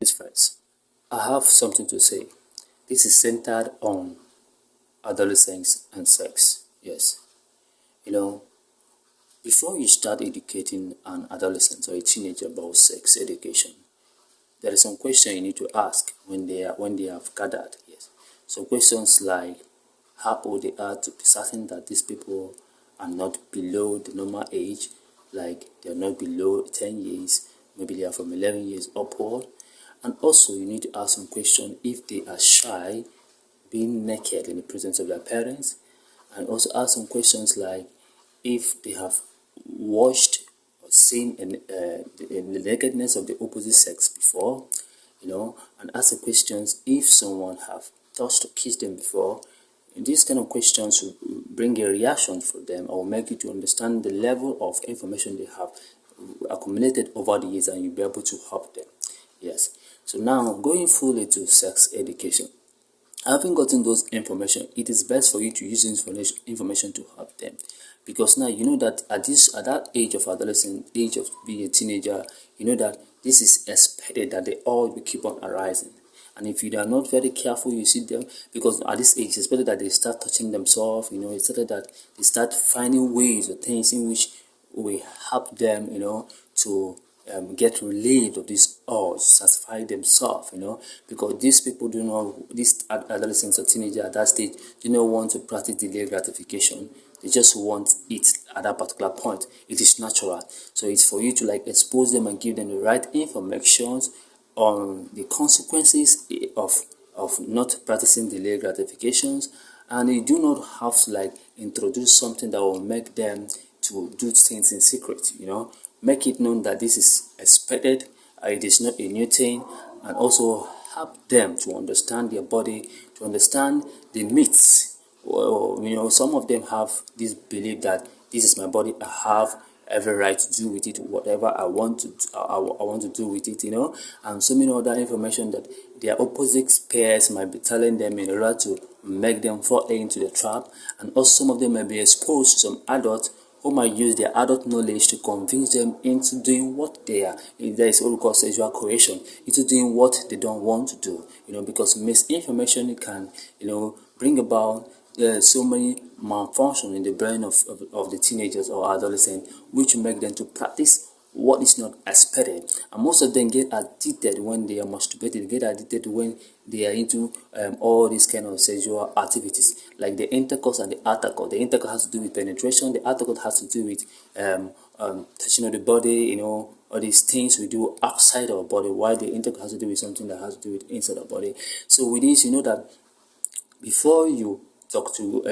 First, I have something to say. This is centered on adolescence and sex. Yes, you know, before you start educating an adolescent or a teenager about sex education, there is some question you need to ask when they have gathered. Yes, so questions like how old they are to be certain that these people are not below the normal age, like they are not below 10 years, maybe they are from 11 years upward. And also you need to ask some question if they are shy being naked in the presence of their parents, and also ask some questions like if they have watched or seen in the nakedness of the opposite sex before, and ask the questions if someone have touched or kissed them before. And these kind of questions will bring a reaction for them or make you to understand the level of information they have accumulated over the years, and you'll be able to help them. Yes. So now going fully to sex education. Having gotten those information, it is best for you to use this information to help them, because now you know that at that age of adolescent, age of being a teenager, you know that this is expected that they all will keep on arising. And if you are not very careful, you see them, because at this age it's expected that they start touching themselves. It's expected that they start finding ways or things in which will help them, to get relieved of this urge, satisfy themselves, because these people do not, these adolescents or teenagers at that stage do not want to practice delayed gratification. They just want it at that particular point. It is natural. So it's for you to expose them and give them the right information on the consequences of not practicing delayed gratifications. And you do not have to introduce something that will make them to do things in secret. Make it known that this is expected, it is not a new thing, and also help them to understand their body, to understand the myths. Some of them have this belief that this is my body, I have every right to do with it whatever I want to do with it, and so many other information that their opposite peers might be telling them in order to make them fall into the trap. And also some of them may be exposed to some adults who might use their adult knowledge to convince them into doing what they are. There is what we call sexual coercion, into doing what they don't want to do. Because misinformation can, bring about so many malfunction in the brain of the teenagers or adolescents, which make them to practice what is not expected. And most of them get addicted when they are masturbating, get addicted when they are into all these kind of sexual activities, like the intercourse and the outercourse. The intercourse has to do with penetration, the outercourse has to do with touching of the body, all these things we do outside our body, while the intercourse has to do with something that has to do with inside our body. So with this, you know that before you talk to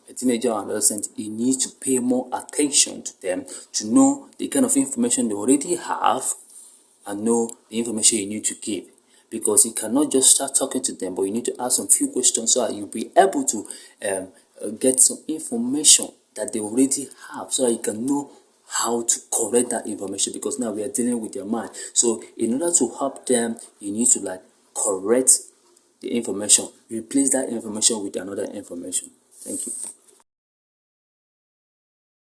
a teenager or adolescent, you need to pay more attention to them to know the kind of information they already have and know the information you need to give. Because you cannot just start talking to them, but you need to ask some few questions so that you'll be able to get some information that they already have, so that you can know how to correct that information, because now we are dealing with their mind. So in order to help them, you need to correct the information, replace that information with another information. Thank you.